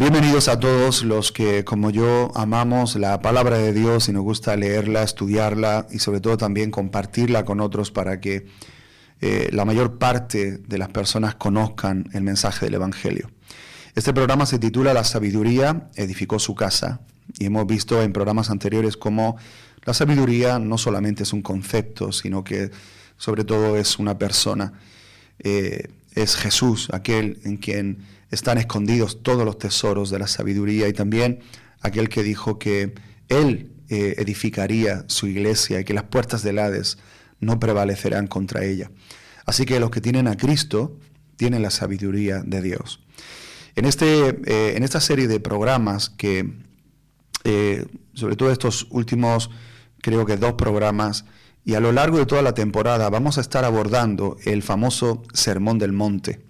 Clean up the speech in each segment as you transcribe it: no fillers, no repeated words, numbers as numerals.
Bienvenidos a todos los que, como yo, amamos la palabra de Dios y nos gusta leerla, estudiarla y sobre todo también compartirla con otros para que la mayor parte de las personas conozcan el mensaje del Evangelio. Este programa se titula La sabiduría edificó su casa y hemos visto en programas anteriores cómo la sabiduría no solamente es un concepto, sino que sobre todo es una persona. Es Jesús, aquel en quien están escondidos todos los tesoros de la sabiduría y también aquel que dijo que Él edificaría su iglesia y que las puertas del Hades no prevalecerán contra ella. Así que los que tienen a Cristo tienen la sabiduría de Dios. En esta serie de programas que, sobre todo estos últimos, creo que 2 programas, y a lo largo de toda la temporada vamos a estar abordando el famoso Sermón del Monte.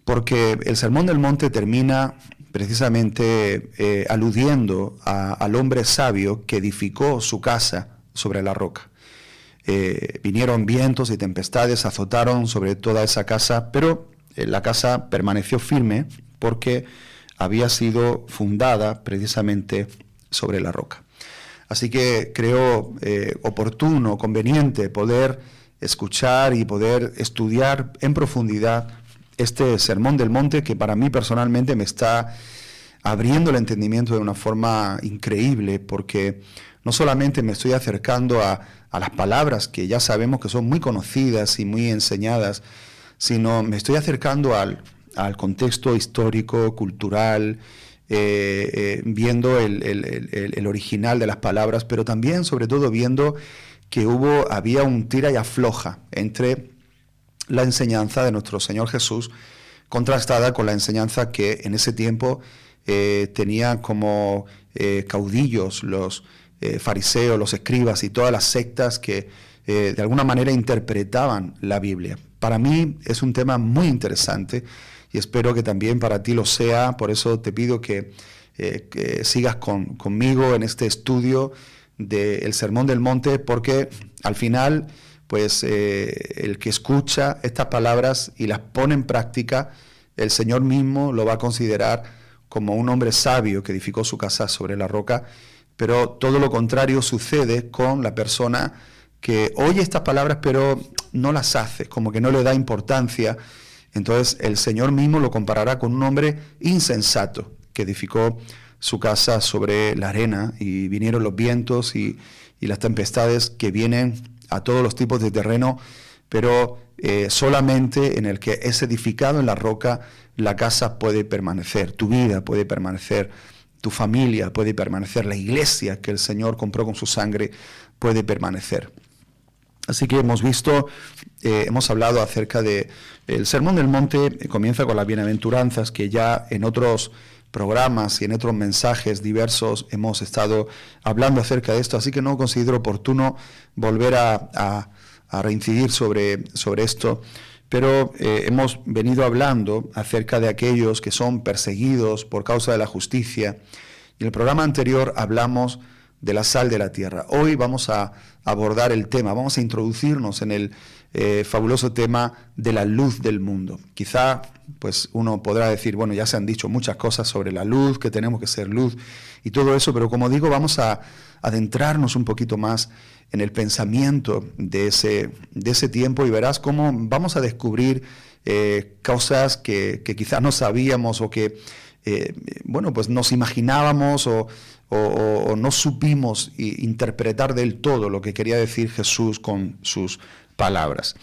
Porque el Sermón del Monte termina precisamente aludiendo al hombre sabio que edificó su casa sobre la roca. Vinieron vientos y tempestades, azotaron sobre toda esa casa, pero la casa permaneció firme porque había sido fundada precisamente sobre la roca. Así que creo oportuno, conveniente poder escuchar y poder estudiar en profundidad este Sermón del Monte que para mí personalmente me está abriendo el entendimiento de una forma increíble, porque no solamente me estoy acercando a las palabras que ya sabemos que son muy conocidas y muy enseñadas, sino me estoy acercando al contexto histórico, cultural, viendo el original de las palabras, pero también, sobre todo, viendo que había un tira y afloja entre la enseñanza de nuestro Señor Jesús contrastada con la enseñanza que en ese tiempo tenían como caudillos los fariseos, los escribas y todas las sectas que de alguna manera interpretaban la Biblia. Para mí es un tema muy interesante y espero que también para ti lo sea. Por eso te pido que sigas conmigo en este estudio del Sermón del Monte, porque al final pues el que escucha estas palabras y las pone en práctica, el Señor mismo lo va a considerar como un hombre sabio que edificó su casa sobre la roca, pero todo lo contrario sucede con la persona que oye estas palabras pero no las hace, como que no le da importancia. Entonces el Señor mismo lo comparará con un hombre insensato que edificó su casa sobre la arena y vinieron los vientos y las tempestades que vienen a todos los tipos de terreno, pero solamente en el que es edificado en la roca la casa puede permanecer, tu vida puede permanecer, tu familia puede permanecer, la iglesia que el Señor compró con su sangre puede permanecer. Así que hemos hablado acerca de el Sermón del Monte. Comienza con las bienaventuranzas, que ya en otros programas y en otros mensajes diversos hemos estado hablando acerca de esto, así que no considero oportuno volver a reincidir sobre esto, pero hemos venido hablando acerca de aquellos que son perseguidos por causa de la justicia, y en el programa anterior hablamos de la sal de la tierra. Hoy vamos a abordar el tema, vamos a introducirnos en el fabuloso tema de la luz del mundo. Quizá pues uno podrá decir, bueno, ya se han dicho muchas cosas sobre la luz, que tenemos que ser luz y todo eso, pero como digo, vamos a adentrarnos un poquito más en el pensamiento de ese tiempo y verás cómo vamos a descubrir cosas que quizás no sabíamos o que pues nos imaginábamos o no supimos interpretar del todo lo que quería decir Jesús con sus palabras.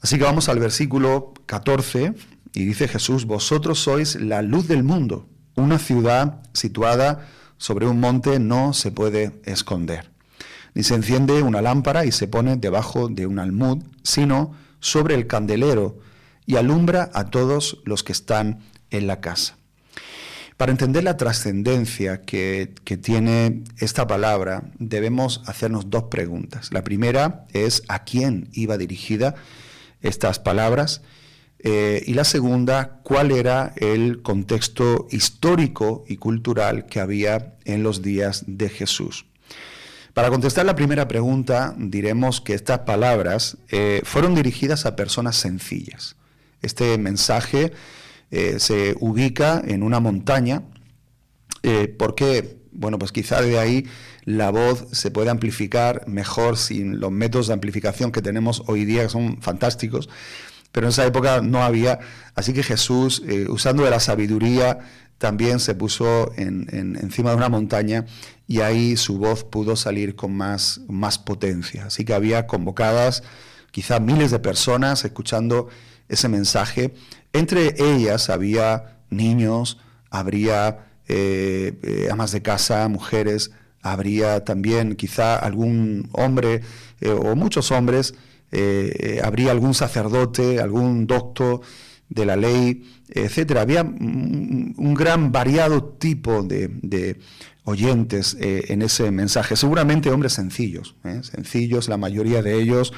Así que vamos al versículo 14 y dice Jesús: vosotros sois la luz del mundo. Una ciudad situada sobre un monte no se puede esconder. Ni se enciende una lámpara y se pone debajo de un almud, sino sobre el candelero, y alumbra a todos los que están en la casa. Para entender la trascendencia que tiene esta palabra, debemos hacernos 2 preguntas. La primera es ¿a quién iba dirigida estas palabras? Y la segunda, ¿cuál era el contexto histórico y cultural que había en los días de Jesús? Para contestar la primera pregunta, diremos que estas palabras fueron dirigidas a personas sencillas. Este mensaje se ubica en una montaña, porque, bueno, pues quizá de ahí la voz se puede amplificar mejor sin los métodos de amplificación que tenemos hoy día, que son fantásticos, pero en esa época no había, así que Jesús, usando de la sabiduría, también se puso encima de una montaña y ahí su voz pudo salir con más potencia. Así que había convocadas quizá miles de personas escuchando ese mensaje. Entre ellas había niños, habría amas de casa, mujeres, habría también quizá algún hombre o muchos hombres, habría algún sacerdote, algún doctor de la ley, etcétera. Había un gran variado tipo de oyentes en ese mensaje. Seguramente hombres sencillos, sencillos, la mayoría de ellos,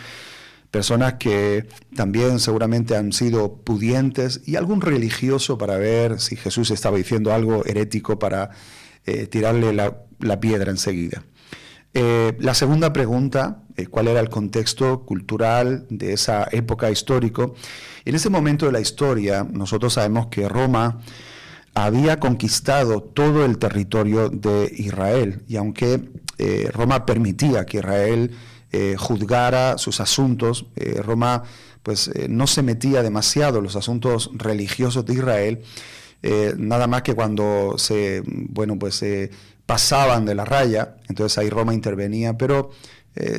personas que también seguramente han sido pudientes, y algún religioso para ver si Jesús estaba diciendo algo herético para tirarle la piedra enseguida. La segunda pregunta, ¿cuál era el contexto cultural de esa época histórico? En ese momento de la historia, nosotros sabemos que Roma había conquistado todo el territorio de Israel, y aunque Roma permitía que Israel juzgara sus asuntos, Roma pues no se metía demasiado en los asuntos religiosos de Israel, nada más que cuando se pasaban de la raya, entonces ahí Roma intervenía, pero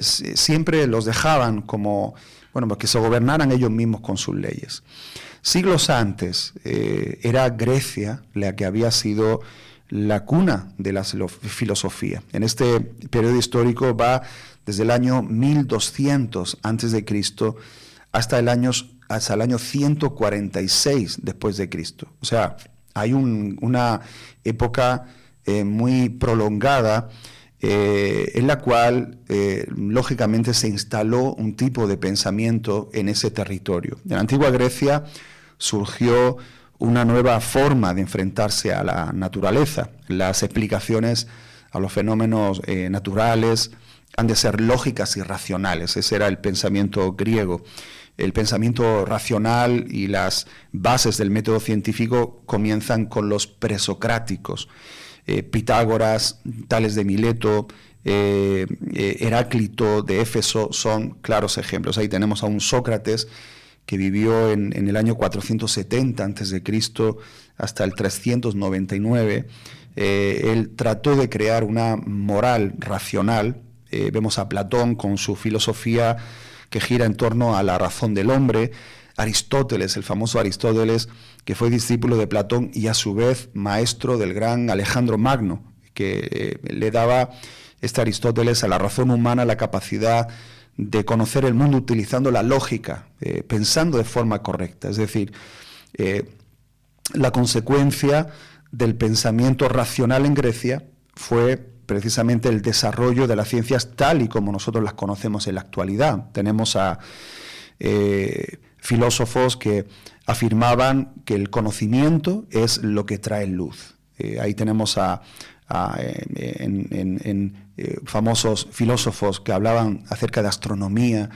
siempre los dejaban como, que se gobernaran ellos mismos con sus leyes. Siglos antes era Grecia la que había sido la cuna de la filosofía. En este periodo histórico va desde el año 1200 a.C. hasta el año 146 después de Cristo. O sea, hay una época muy prolongada en la cual lógicamente se instaló un tipo de pensamiento en ese territorio. En la antigua Grecia surgió una nueva forma de enfrentarse a la naturaleza. Las explicaciones a los fenómenos naturales han de ser lógicas y racionales. Ese era el pensamiento griego. El pensamiento racional y las bases del método científico comienzan con los presocráticos. Pitágoras, Tales de Mileto, Heráclito de Éfeso son claros ejemplos. Ahí tenemos a un Sócrates que vivió en el año 470 a.C. hasta el 399. Él trató de crear una moral racional. Vemos a Platón con su filosofía que gira en torno a la razón del hombre. Aristóteles, el famoso Aristóteles, que fue discípulo de Platón y a su vez maestro del gran Alejandro Magno, que le daba Aristóteles a la razón humana la capacidad de conocer el mundo utilizando la lógica, pensando de forma correcta. Es decir, la consecuencia del pensamiento racional en Grecia fue precisamente el desarrollo de las ciencias tal y como nosotros las conocemos en la actualidad. Tenemos a filósofos que afirmaban que el conocimiento es lo que trae luz. Ahí tenemos famosos filósofos que hablaban acerca de astronomía,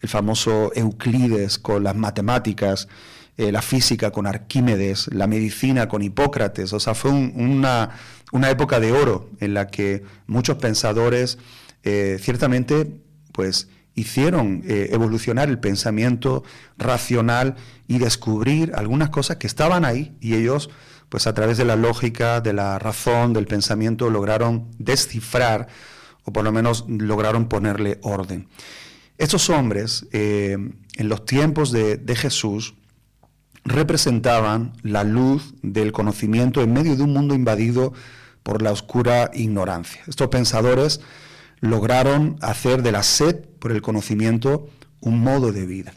el famoso Euclides con las matemáticas, la física con Arquímedes, la medicina con Hipócrates. O sea, fue una época de oro en la que muchos pensadores ciertamente pues hicieron evolucionar el pensamiento racional y descubrir algunas cosas que estaban ahí, y ellos pues a través de la lógica, de la razón, del pensamiento lograron descifrar, o por lo menos lograron ponerle orden. Estos hombres en los tiempos de Jesús representaban la luz del conocimiento en medio de un mundo invadido por la oscura ignorancia. Estos pensadores lograron hacer de la sed por el conocimiento un modo de vida.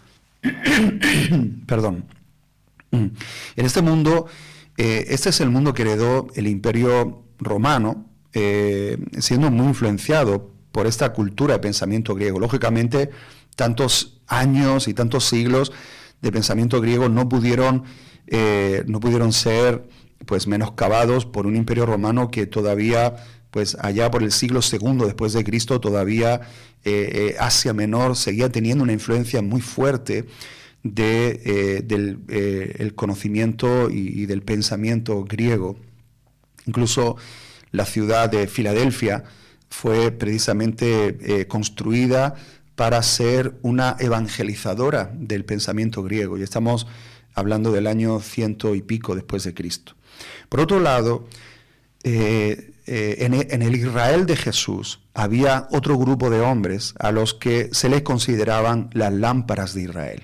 Perdón. En este mundo, este es el mundo que heredó el Imperio Romano, siendo muy influenciado por esta cultura de pensamiento griego. Lógicamente, tantos años y tantos siglos de pensamiento griego no pudieron ser pues menoscabados por un imperio romano que todavía, pues allá por el siglo II después de Cristo, todavía Asia Menor seguía teniendo una influencia muy fuerte del conocimiento y del pensamiento griego. Incluso la ciudad de Filadelfia fue precisamente construida para ser una evangelizadora del pensamiento griego, y estamos hablando del año 100 y pico después de Cristo. Por otro lado, en el Israel de Jesús había otro grupo de hombres a los que se les consideraban las lámparas de Israel.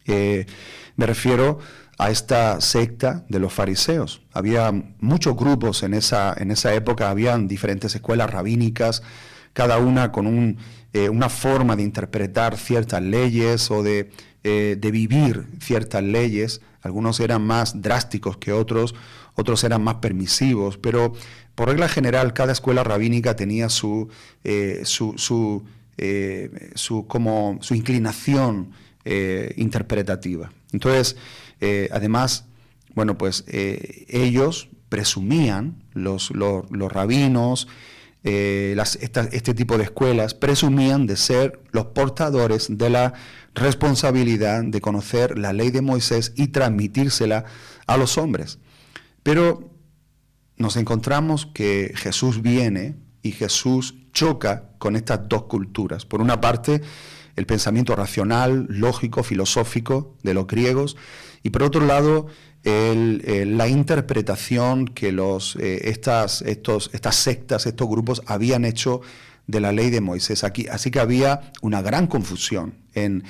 Me refiero a esta secta de los fariseos. Había muchos grupos en esa época, habían diferentes escuelas rabínicas, cada una con una forma de interpretar ciertas leyes o de vivir ciertas leyes. Algunos eran más drásticos que otros eran más permisivos, pero por regla general cada escuela rabínica tenía su inclinación interpretativa. Entonces, además, bueno, pues ellos presumían, los rabinos, este tipo de escuelas, presumían de ser los portadores de la responsabilidad de conocer la ley de Moisés y transmitírsela a los hombres. Pero nos encontramos que Jesús viene y Jesús choca con estas dos culturas. Por una parte, el pensamiento racional, lógico, filosófico de los griegos, y por otro lado, la interpretación que estas sectas, estos grupos habían hecho de la ley de Moisés. Así que había una gran confusión en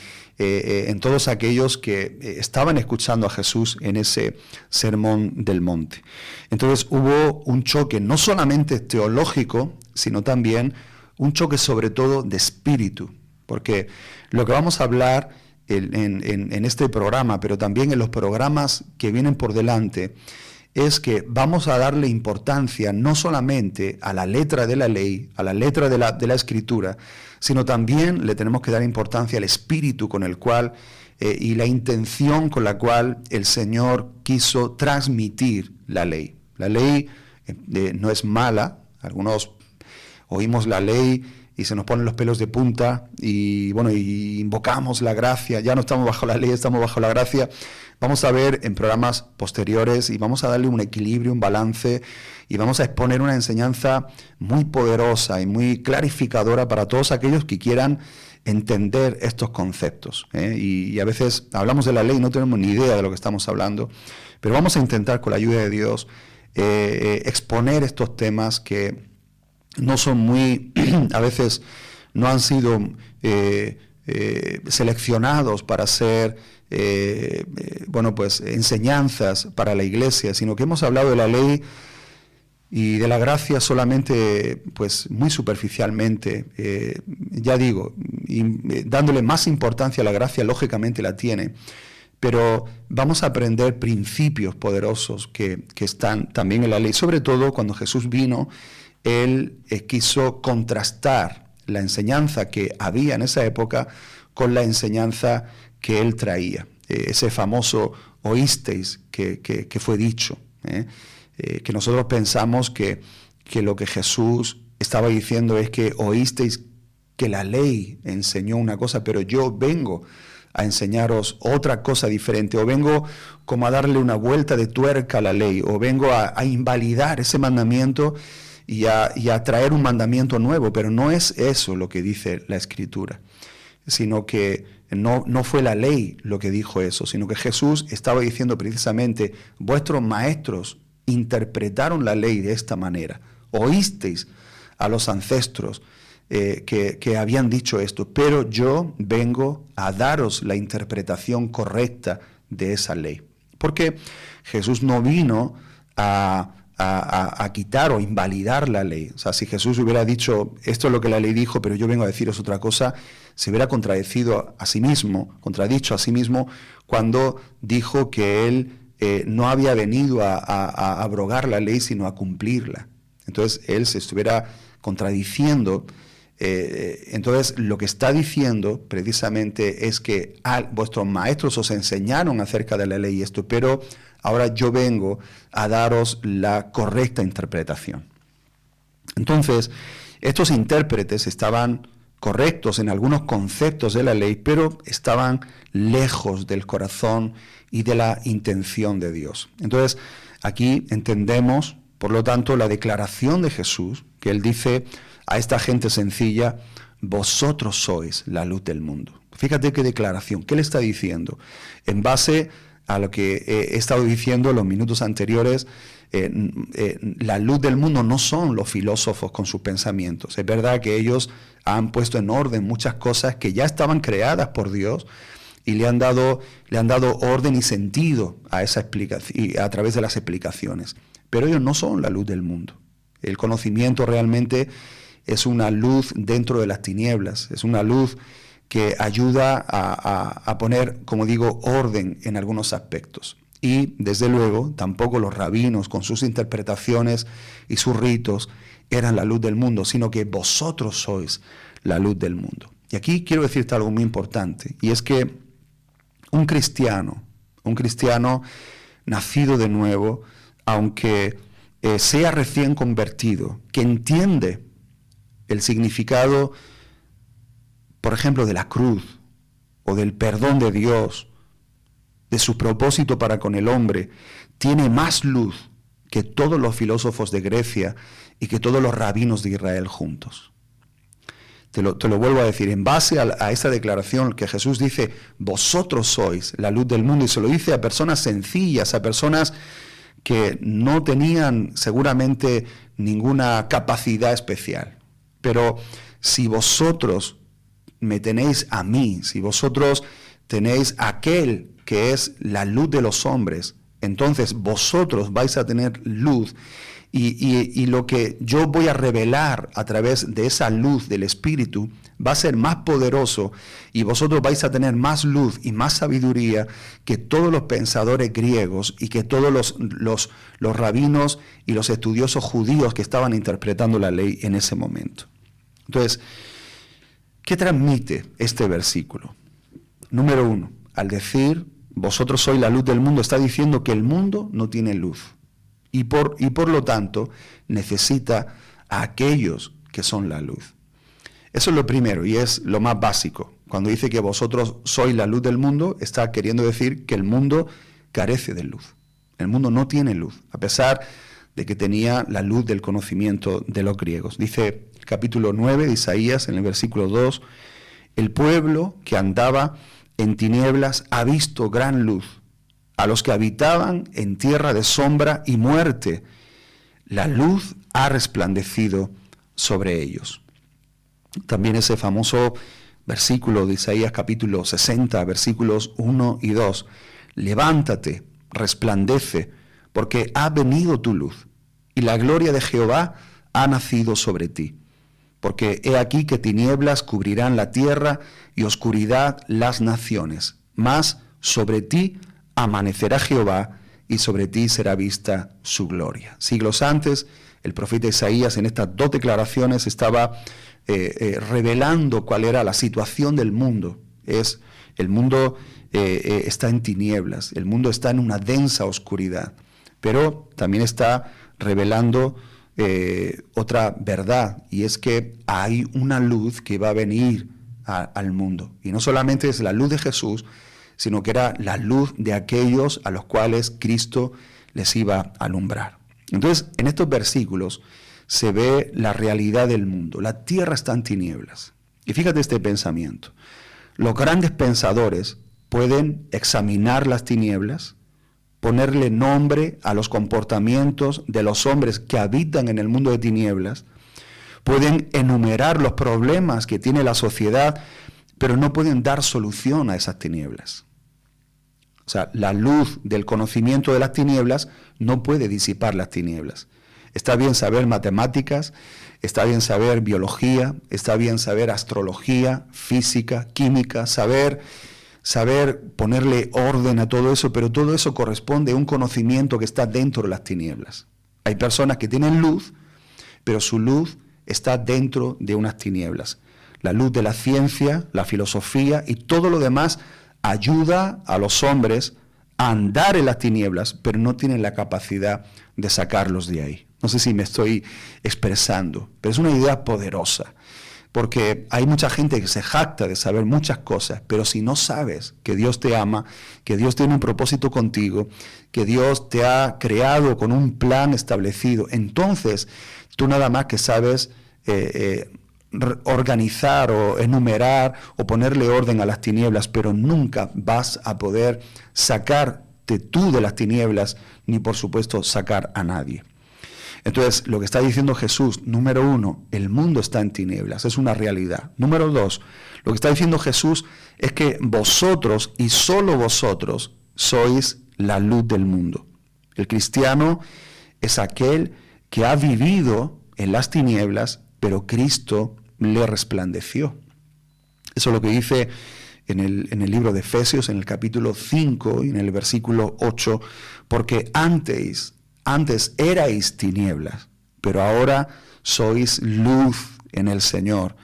todos aquellos que estaban escuchando a Jesús en ese sermón del monte. Entonces hubo un choque no solamente teológico, sino también un choque sobre todo de espíritu, porque lo que vamos a hablar en este programa, pero también en los programas que vienen por delante, es que vamos a darle importancia no solamente a la letra de la ley, a la letra de la escritura, sino también le tenemos que dar importancia al espíritu con el cual y la intención con la cual el Señor quiso transmitir la ley. La ley no es mala. Algunos oímos la ley y se nos ponen los pelos de punta y invocamos la gracia. Ya no estamos bajo la ley, estamos bajo la gracia. Vamos a ver en programas posteriores y vamos a darle un equilibrio, un balance, y vamos a exponer una enseñanza muy poderosa y muy clarificadora para todos aquellos que quieran entender estos conceptos. Y a veces hablamos de la ley y no tenemos ni idea de lo que estamos hablando, pero vamos a intentar con la ayuda de Dios exponer estos temas que no son muy, a veces no han sido seleccionados para ser enseñanzas para la iglesia, sino que hemos hablado de la ley y de la gracia solamente pues muy superficialmente, dándole más importancia a la gracia. Lógicamente la tiene, pero vamos a aprender principios poderosos que están también en la ley. Sobre todo cuando Jesús vino, Él quiso contrastar la enseñanza que había en esa época con la enseñanza que Él traía. Ese famoso oísteis que fue dicho, que nosotros pensamos que lo que Jesús estaba diciendo es que oísteis que la ley enseñó una cosa, pero yo vengo a enseñaros otra cosa diferente, o vengo como a darle una vuelta de tuerca a la ley, o vengo a invalidar ese mandamiento y a traer un mandamiento nuevo. Pero no es eso lo que dice la Escritura, sino que no fue la ley lo que dijo eso, sino que Jesús estaba diciendo precisamente: vuestros maestros interpretaron la ley de esta manera, oísteis a los ancestros que habían dicho esto, pero yo vengo a daros la interpretación correcta de esa ley. Porque Jesús no vino a quitar o invalidar la ley. O sea, si Jesús hubiera dicho esto es lo que la ley dijo, pero yo vengo a deciros otra cosa, se hubiera contradicho a sí mismo cuando dijo que Él no había venido a abrogar la ley, sino a cumplirla. Entonces Él se estuviera contradiciendo. Entonces lo que está diciendo precisamente es que vuestros maestros os enseñaron acerca de la ley esto, pero ahora yo vengo a daros la correcta interpretación. Entonces estos intérpretes estaban correctos en algunos conceptos de la ley, pero estaban lejos del corazón y de la intención de Dios. Entonces, aquí entendemos, por lo tanto, la declaración de Jesús, que Él dice a esta gente sencilla: vosotros sois la luz del mundo. Fíjate qué declaración, ¿qué le está diciendo? En base a lo que he estado diciendo en los minutos anteriores, la luz del mundo no son los filósofos con sus pensamientos. Es verdad que ellos han puesto en orden muchas cosas que ya estaban creadas por Dios y le han dado orden y sentido a esa explicación, a través de las explicaciones. Pero ellos no son la luz del mundo. El conocimiento realmente es una luz dentro de las tinieblas, es una luz que ayuda a poner, como digo, orden en algunos aspectos. Y, desde luego, tampoco los rabinos, con sus interpretaciones y sus ritos, eran la luz del mundo, sino que vosotros sois la luz del mundo. Y aquí quiero decirte algo muy importante, y es que un cristiano nacido de nuevo, aunque sea recién convertido, que entiende el significado, por ejemplo, de la cruz o del perdón de Dios, de su propósito para con el hombre, tiene más luz que todos los filósofos de Grecia y que todos los rabinos de Israel juntos. Te lo vuelvo a decir, en base a esa declaración que Jesús dice: vosotros sois la luz del mundo, y se lo dice a personas sencillas, a personas que no tenían seguramente ninguna capacidad especial. Pero si vosotros me tenéis a mí, si vosotros tenéis a aquel que es la luz de los hombres, entonces vosotros vais a tener luz, y lo que yo voy a revelar a través de esa luz del Espíritu va a ser más poderoso, y vosotros vais a tener más luz y más sabiduría que todos los pensadores griegos y que todos los rabinos y los estudiosos judíos que estaban interpretando la ley en ese momento. Entonces, ¿qué transmite este versículo? Número 1, al decir vosotros sois la luz del mundo, está diciendo que el mundo no tiene luz y por lo tanto necesita a aquellos que son la luz. Eso es lo primero y es lo más básico. Cuando dice que vosotros sois la luz del mundo, está queriendo decir que el mundo carece de luz. El mundo no tiene luz, a pesar de que tenía la luz del conocimiento de los griegos. Dice el capítulo 9 de Isaías, en el versículo 2, el pueblo que andaba en tinieblas ha visto gran luz. A los que habitaban en tierra de sombra y muerte, la luz ha resplandecido sobre ellos. También ese famoso versículo de Isaías capítulo 60, versículos 1 y 2. Levántate, resplandece, porque ha venido tu luz, y la gloria de Jehová ha nacido sobre ti. Porque he aquí que tinieblas cubrirán la tierra y oscuridad las naciones. Mas sobre ti amanecerá Jehová, y sobre ti será vista su gloria. Siglos antes, el profeta Isaías en estas dos declaraciones estaba revelando cuál era la situación del mundo. El mundo está en tinieblas, el mundo está en una densa oscuridad, pero también está revelando otra verdad, y es que hay una luz que va a venir al mundo, y no solamente es la luz de Jesús, sino que era la luz de aquellos a los cuales Cristo les iba a alumbrar. Entonces, en estos versículos se ve la realidad del mundo. La tierra está en tinieblas. Y fíjate este pensamiento. Los grandes pensadores pueden examinar las tinieblas, ponerle nombre a los comportamientos de los hombres que habitan en el mundo de tinieblas, pueden enumerar los problemas que tiene la sociedad, pero no pueden dar solución a esas tinieblas. O sea, la luz del conocimiento de las tinieblas no puede disipar las tinieblas. Está bien saber matemáticas, está bien saber biología, está bien saber astrología, física, química, saber ponerle orden a todo eso, pero todo eso corresponde a un conocimiento que está dentro de las tinieblas. Hay personas que tienen luz, pero su luz está dentro de unas tinieblas. La luz de la ciencia, la filosofía y todo lo demás ayuda a los hombres a andar en las tinieblas, pero no tienen la capacidad de sacarlos de ahí. No sé si me estoy expresando, pero es una idea poderosa. Porque hay mucha gente que se jacta de saber muchas cosas, pero si no sabes que Dios te ama, que Dios tiene un propósito contigo, que Dios te ha creado con un plan establecido, entonces tú nada más que sabes organizar o enumerar o ponerle orden a las tinieblas, pero nunca vas a poder sacarte tú de las tinieblas, ni por supuesto sacar a nadie. Entonces, lo que está diciendo Jesús, número 1, el mundo está en tinieblas, es una realidad. Número 2, lo que está diciendo Jesús es que vosotros y solo vosotros sois la luz del mundo. El cristiano es aquel que ha vivido en las tinieblas, pero Cristo le resplandeció. Eso es lo que dice en el libro de Efesios, en el capítulo 5 y en el versículo 8, porque antes erais tinieblas, pero ahora sois luz en el Señor.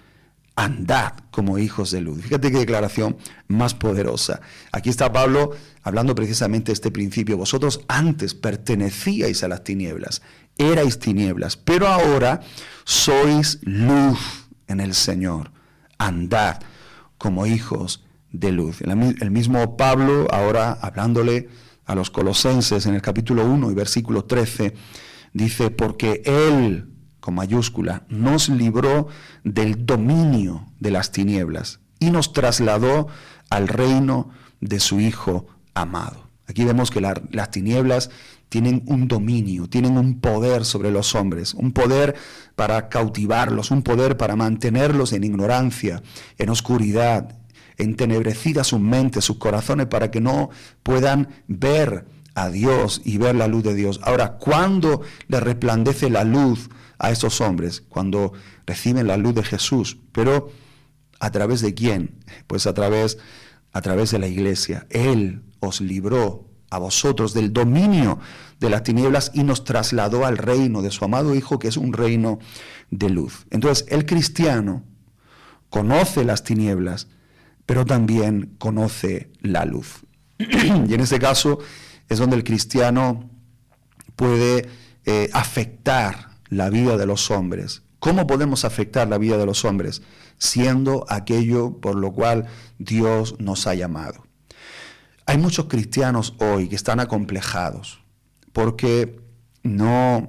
Andad como hijos de luz. Fíjate qué declaración más poderosa. Aquí está Pablo hablando precisamente de este principio. Vosotros antes pertenecíais a las tinieblas, erais tinieblas, pero ahora sois luz en el Señor. Andad como hijos de luz. El mismo Pablo, ahora hablándole a los colosenses en el capítulo 1 y versículo 13, dice, porque Él, con mayúscula, nos libró del dominio de las tinieblas y nos trasladó al reino de su Hijo amado. Aquí vemos que las tinieblas tienen un dominio, tienen un poder sobre los hombres, un poder para cautivarlos, un poder para mantenerlos en ignorancia, en oscuridad, entenebrecidas sus mentes, sus corazones, para que no puedan ver a Dios y ver la luz de Dios. Ahora, ¿cuándo le resplandece la luz a estos hombres? Cuando reciben la luz de Jesús. Pero, ¿a través de quién? Pues a través de la iglesia. Él os libró a vosotros del dominio de las tinieblas y nos trasladó al reino de su amado Hijo, que es un reino de luz. Entonces, el cristiano conoce las tinieblas, pero también conoce la luz. Y en este caso es donde el cristiano puede afectar la vida de los hombres. ¿Cómo podemos afectar la vida de los hombres? Siendo aquello por lo cual Dios nos ha llamado. Hay muchos cristianos hoy que están acomplejados porque no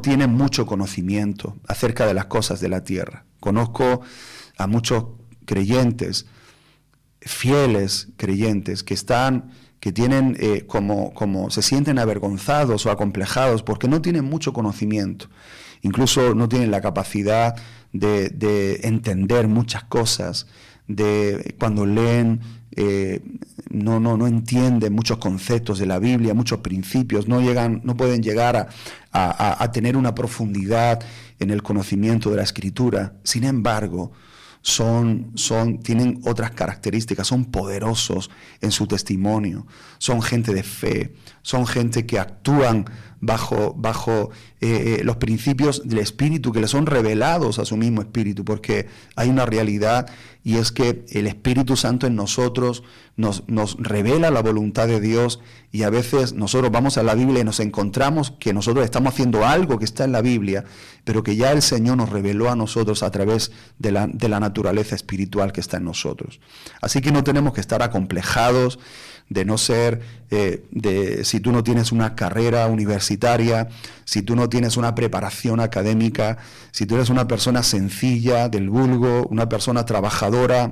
tienen mucho conocimiento acerca de las cosas de la tierra. Conozco a muchos creyentes, fieles creyentes, que tienen como se sienten avergonzados o acomplejados porque no tienen mucho conocimiento, incluso no tienen la capacidad de entender muchas cosas, cuando leen no entienden muchos conceptos de la Biblia, muchos principios, no pueden llegar a tener una profundidad en el conocimiento de la Escritura. Sin embargo, tienen otras características, son poderosos en su testimonio, son gente de fe, son gente que actúan bajo los principios del Espíritu que les son revelados a su mismo Espíritu, porque hay una realidad y es que el Espíritu Santo en nosotros nos revela la voluntad de Dios, y a veces nosotros vamos a la Biblia y nos encontramos que nosotros estamos haciendo algo que está en la Biblia, pero que ya el Señor nos reveló a nosotros a través de la naturaleza espiritual que está en nosotros. Así que no tenemos que estar acomplejados de no ser, si tú no tienes una carrera universitaria, si tú no tienes una preparación académica, si tú eres una persona sencilla, del vulgo, una persona trabajadora,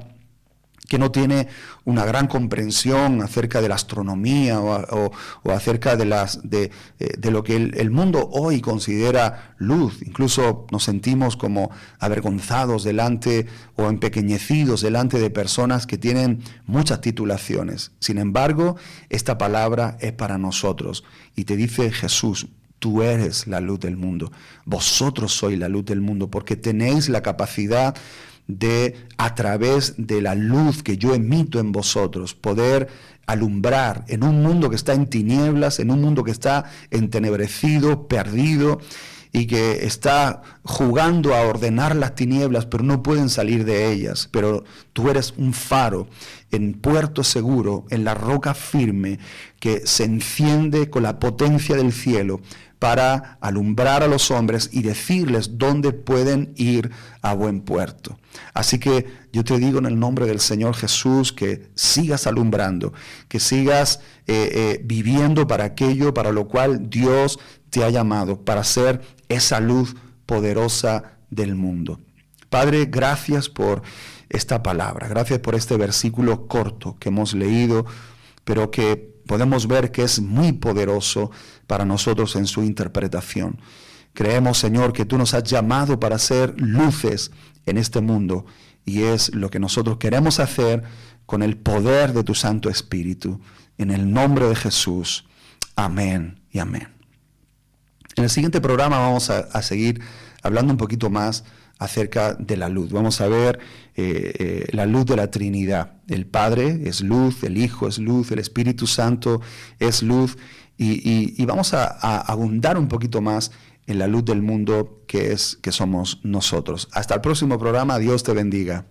que no tiene una gran comprensión acerca de la astronomía o acerca de lo que el mundo hoy considera luz. Incluso nos sentimos como avergonzados delante o empequeñecidos delante de personas que tienen muchas titulaciones. Sin embargo, esta palabra es para nosotros y te dice Jesús: tú eres la luz del mundo, vosotros sois la luz del mundo, porque tenéis la capacidad de, a través de la luz que yo emito en vosotros, poder alumbrar en un mundo que está en tinieblas, en un mundo que está entenebrecido, perdido, y que está jugando a ordenar las tinieblas, pero no pueden salir de ellas. Pero tú eres un faro en puerto seguro, en la roca firme, que se enciende con la potencia del cielo, para alumbrar a los hombres y decirles dónde pueden ir a buen puerto. Así que yo te digo en el nombre del Señor Jesús que sigas alumbrando, que sigas viviendo para aquello para lo cual Dios te ha llamado, para ser esa luz poderosa del mundo. Padre, gracias por esta palabra, gracias por este versículo corto que hemos leído, pero que podemos ver que es muy poderoso para nosotros en su interpretación. Creemos, Señor, que tú nos has llamado para ser luces en este mundo y es lo que nosotros queremos hacer con el poder de tu Santo Espíritu. En el nombre de Jesús. Amén y amén. En el siguiente programa vamos a seguir hablando un poquito más acerca de la luz. Vamos a ver la luz de la Trinidad. El Padre es luz, el Hijo es luz, el Espíritu Santo es luz y vamos a abundar un poquito más en la luz del mundo que somos nosotros. Hasta el próximo programa. Dios te bendiga.